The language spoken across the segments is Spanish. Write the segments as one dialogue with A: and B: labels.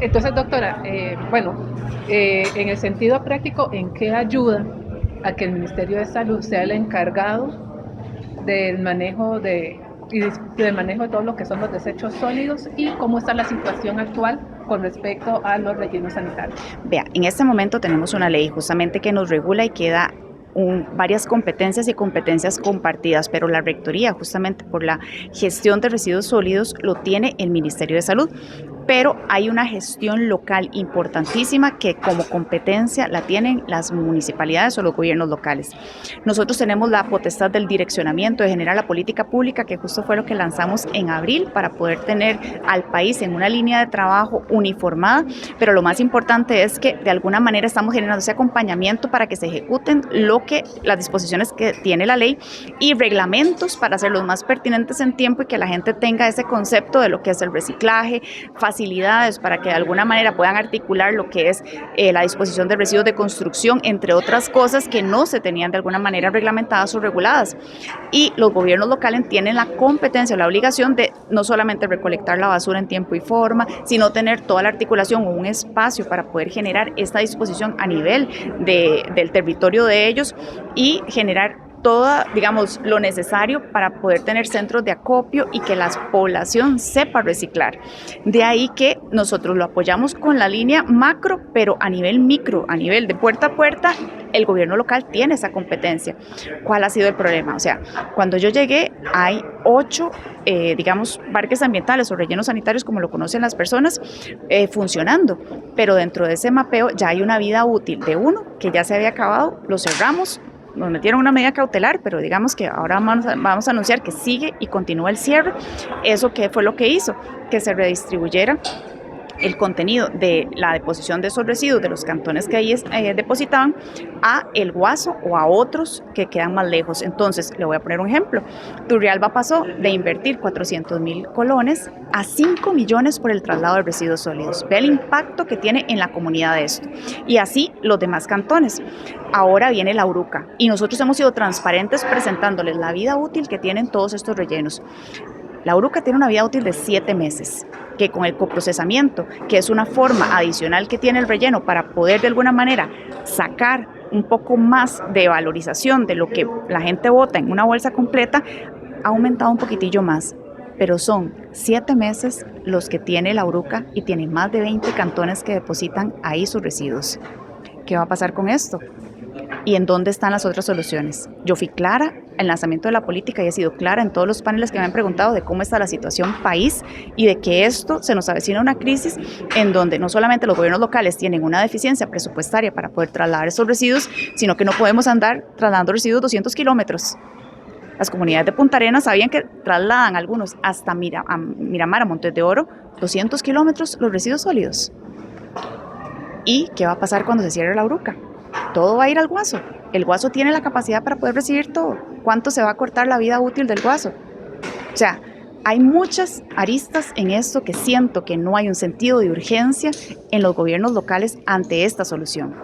A: Entonces, doctora, en el sentido práctico, ¿en qué ayuda a que el Ministerio de Salud sea el encargado del manejo del manejo de todo lo que son los desechos sólidos y cómo está la situación actual con respecto a los rellenos sanitarios?
B: Vea, en este momento tenemos una ley justamente que nos regula y que da varias competencias y competencias compartidas, pero la Rectoría, justamente por la gestión de residuos sólidos, lo tiene el Ministerio de Salud. Pero hay una gestión local importantísima que como competencia la tienen las municipalidades o los gobiernos locales. Nosotros tenemos la potestad del direccionamiento, de generar la política pública, que justo fue lo que lanzamos en abril para poder tener al país en una línea de trabajo uniformada, pero lo más importante es que de alguna manera estamos generando ese acompañamiento para que se ejecuten las disposiciones que tiene la ley y reglamentos para hacerlos más pertinentes en tiempo y que la gente tenga ese concepto de lo que es el reciclaje, facilidades para que de alguna manera puedan articular lo que es la disposición de residuos de construcción, entre otras cosas que no se tenían de alguna manera reglamentadas o reguladas. Y los gobiernos locales tienen la competencia, la obligación de no solamente recolectar la basura en tiempo y forma, sino tener toda la articulación o un espacio para poder generar esta disposición a nivel del territorio de ellos y generar todo, digamos, lo necesario para poder tener centros de acopio y que la población sepa reciclar. De ahí que nosotros lo apoyamos con la línea macro, pero a nivel micro, a nivel de puerta a puerta, el gobierno local tiene esa competencia. ¿Cuál ha sido el problema? O sea, cuando yo llegué hay 8, parques ambientales o rellenos sanitarios, como lo conocen las personas, funcionando, pero dentro de ese mapeo ya hay una vida útil de uno que ya se había acabado, lo cerramos, nos metieron una medida cautelar, pero digamos que ahora vamos a anunciar que sigue y continúa el cierre. ¿Eso qué fue lo que hizo? Que se redistribuyera el contenido de la deposición de esos residuos de los cantones que ahí depositaban a el Guaso o a otros que quedan más lejos. Entonces, le voy a poner un ejemplo. Turrialba pasó de invertir 400,000 colones a 5 millones por el traslado de residuos sólidos. Ve el impacto que tiene en la comunidad de esto. Y así los demás cantones. Ahora viene la Uruca y nosotros hemos sido transparentes presentándoles la vida útil que tienen todos estos rellenos. La Uruca tiene una vida útil de 7 meses, que con el coprocesamiento, que es una forma adicional que tiene el relleno para poder de alguna manera sacar un poco más de valorización de lo que la gente bota en una bolsa completa, ha aumentado un poquitillo más. Pero son 7 meses los que tiene la Uruca y tiene más de 20 cantones que depositan ahí sus residuos. ¿Qué va a pasar con esto? ¿Y en dónde están las otras soluciones? Yo fui clara en el lanzamiento de la política y he sido clara en todos los paneles que me han preguntado de cómo está la situación país y de que esto se nos avecina una crisis en donde no solamente los gobiernos locales tienen una deficiencia presupuestaria para poder trasladar esos residuos, sino que no podemos andar trasladando residuos 200 kilómetros. Las comunidades de Punta Arenas sabían que trasladan algunos hasta Miramar, a Montes de Oro, 200 kilómetros los residuos sólidos. ¿Y qué va a pasar cuando se cierre la Uruca? Todo va a ir al Guaso. El Guaso tiene la capacidad para poder recibir todo. ¿Cuánto se va a cortar la vida útil del Guaso? O sea, hay muchas aristas en esto que siento que no hay un sentido de urgencia en los gobiernos locales ante esta solución.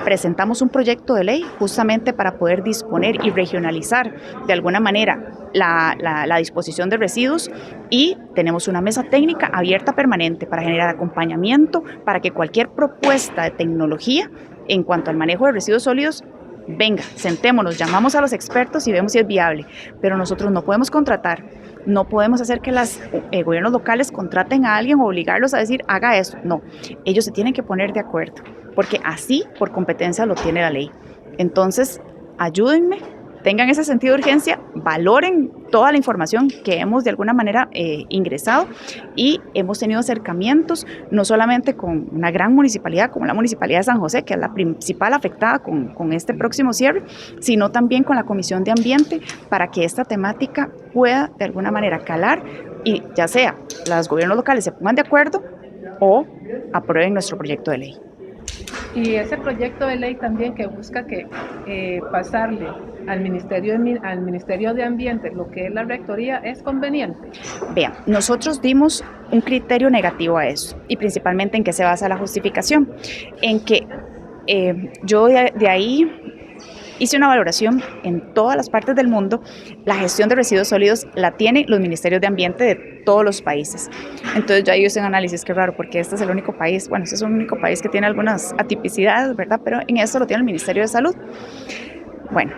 B: Presentamos un proyecto de ley justamente para poder disponer y regionalizar de alguna manera la disposición de residuos y tenemos una mesa técnica abierta permanente para generar acompañamiento para que cualquier propuesta de tecnología en cuanto al manejo de residuos sólidos, venga, sentémonos, llamamos a los expertos y vemos si es viable, pero nosotros no podemos contratar, no podemos hacer que los gobiernos locales contraten a alguien o obligarlos a decir, haga esto. No, ellos se tienen que poner de acuerdo, porque así por competencia lo tiene la ley. Entonces, ayúdenme, tengan ese sentido de urgencia, valoren toda la información que hemos de alguna manera ingresado y hemos tenido acercamientos no solamente con una gran municipalidad como la Municipalidad de San José, que es la principal afectada con este próximo cierre, sino también con la Comisión de Ambiente para que esta temática pueda de alguna manera calar y ya sea los gobiernos locales se pongan de acuerdo o aprueben nuestro proyecto de ley.
A: Y ese proyecto de ley también que busca que pasarle al Ministerio de Ambiente lo que es la Rectoría es conveniente.
B: Vean, nosotros dimos un criterio negativo a eso y principalmente en qué se basa la justificación, en que yo de ahí hice una valoración en todas las partes del mundo. La gestión de residuos sólidos la tienen los ministerios de ambiente de todos los países. Entonces ya hice un análisis, qué raro, porque este es el único país, bueno, este es el único país que tiene algunas atipicidades, ¿verdad? Pero en esto lo tiene el Ministerio de Salud. Bueno,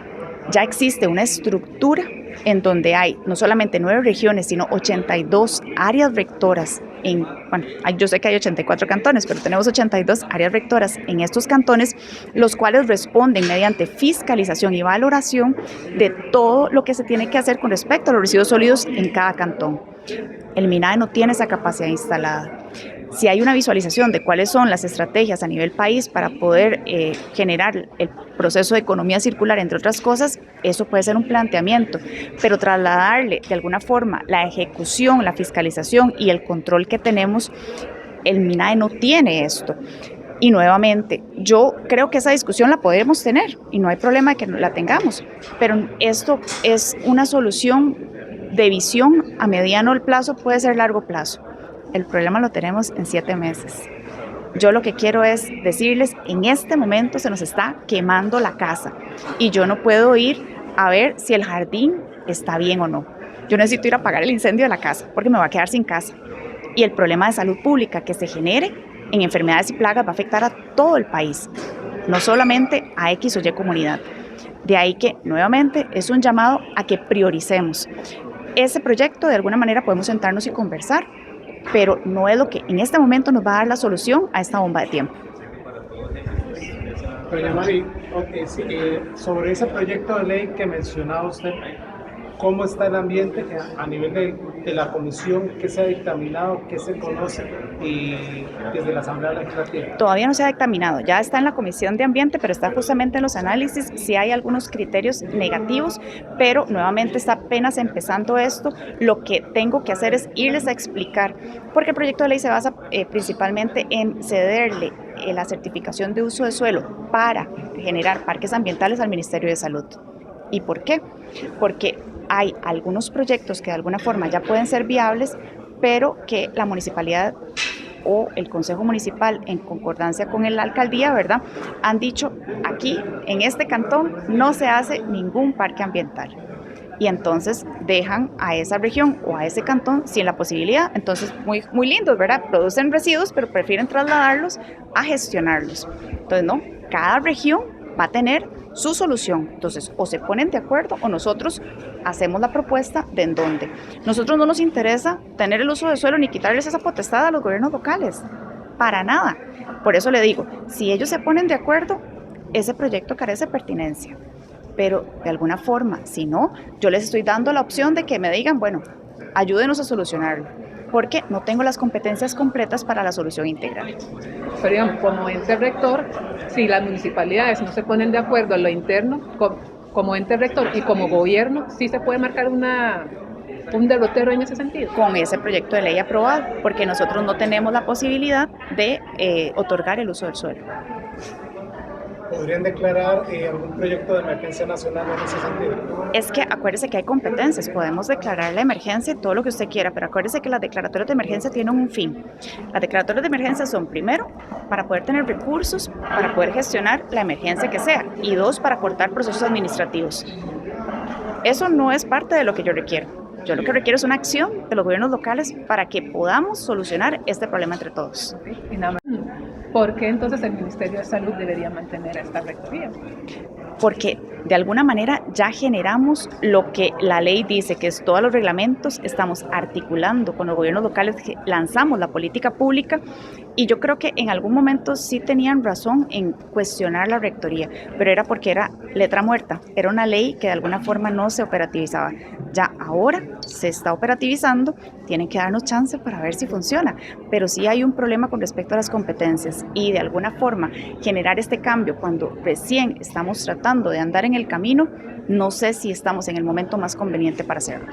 B: ya existe una estructura en donde hay no solamente 9 regiones, sino 82 áreas rectoras. Bueno, yo sé que hay 84 cantones, pero tenemos 82 áreas rectoras en estos cantones, los cuales responden mediante fiscalización y valoración de todo lo que se tiene que hacer con respecto a los residuos sólidos en cada cantón. El MINAE no tiene esa capacidad instalada. Si hay una visualización de cuáles son las estrategias a nivel país para poder generar el proceso de economía circular, entre otras cosas, eso puede ser un planteamiento, pero trasladarle de alguna forma la ejecución, la fiscalización y el control que tenemos, el MINAE no tiene esto. Y nuevamente, yo creo que esa discusión la podemos tener y no hay problema de que la tengamos, pero esto es una solución de visión a mediano plazo, puede ser largo plazo. El problema lo tenemos en 7 meses. Yo lo que quiero es decirles, en este momento se nos está quemando la casa y yo no puedo ir a ver si el jardín está bien o no. Yo necesito ir a apagar el incendio de la casa porque me va a quedar sin casa. Y el problema de salud pública que se genere en enfermedades y plagas va a afectar a todo el país, no solamente a X o Y comunidad. De ahí que, nuevamente, es un llamado a que prioricemos. Ese proyecto, de alguna manera, podemos sentarnos y conversar, pero no es lo que en este momento nos va a dar la solución a esta bomba de tiempo.
C: Doña Mari, sobre ese proyecto de ley que mencionaba usted, ¿cómo está el ambiente a nivel de la comisión? ¿Qué se ha dictaminado? ¿Qué se conoce y desde la Asamblea Legislativa?
B: Todavía no se ha dictaminado, ya está en la Comisión de Ambiente, pero está justamente en los análisis, si hay algunos criterios negativos, pero nuevamente está apenas empezando esto. Lo que tengo que hacer es irles a explicar, porque el proyecto de ley se basa principalmente en cederle la certificación de uso de suelo para generar parques ambientales al Ministerio de Salud. ¿Y por qué? Porque hay algunos proyectos que de alguna forma ya pueden ser viables, pero que la municipalidad o el Consejo Municipal, en concordancia con la alcaldía, ¿verdad?, han dicho, aquí, en este cantón, no se hace ningún parque ambiental. Y entonces dejan a esa región o a ese cantón sin la posibilidad. Entonces, muy lindos, ¿verdad? Producen residuos, pero prefieren trasladarlos a gestionarlos. Entonces, no, cada región va a tener su solución. Entonces, o se ponen de acuerdo o nosotros hacemos la propuesta de en dónde. Nosotros no nos interesa tener el uso de suelo ni quitarles esa potestad a los gobiernos locales, para nada. Por eso le digo, si ellos se ponen de acuerdo, ese proyecto carece de pertinencia. Pero de alguna forma, si no, yo les estoy dando la opción de que me digan, bueno, ayúdenos a solucionarlo, porque no tengo las competencias completas para la solución integral.
A: Pero digamos, como ente rector, si las municipalidades no se ponen de acuerdo en lo interno, como ente rector y como gobierno, sí se puede marcar un derrotero en ese sentido.
B: Con ese proyecto de ley aprobado, porque nosotros no tenemos la posibilidad de otorgar el uso del suelo.
C: ¿Podrían declarar algún proyecto de emergencia nacional en ese sentido?
B: Es que acuérdese que hay competencias, podemos declarar la emergencia y todo lo que usted quiera, pero acuérdese que las declaratorias de emergencia tienen un fin. Las declaratorias de emergencia son, primero, para poder tener recursos, para poder gestionar la emergencia que sea, y 2, para cortar procesos administrativos. Eso no es parte de lo que yo requiero. Yo lo que requiero es una acción de los gobiernos locales para que podamos solucionar este problema entre todos.
A: Y nada más. ¿Por qué entonces el Ministerio de Salud debería mantener esta rectoría?
B: Porque de alguna manera ya generamos lo que la ley dice, que es todos los reglamentos, estamos articulando con los gobiernos locales, lanzamos la política pública y yo creo que en algún momento sí tenían razón en cuestionar la rectoría, pero era porque era letra muerta, era una ley que de alguna forma no se operativizaba. Ya ahora se está operativizando, tienen que darnos chance para ver si funciona, pero sí hay un problema con respecto a las competencias y de alguna forma generar este cambio cuando recién estamos tratando de andar en el camino, no sé si estamos en el momento más conveniente para hacerlo.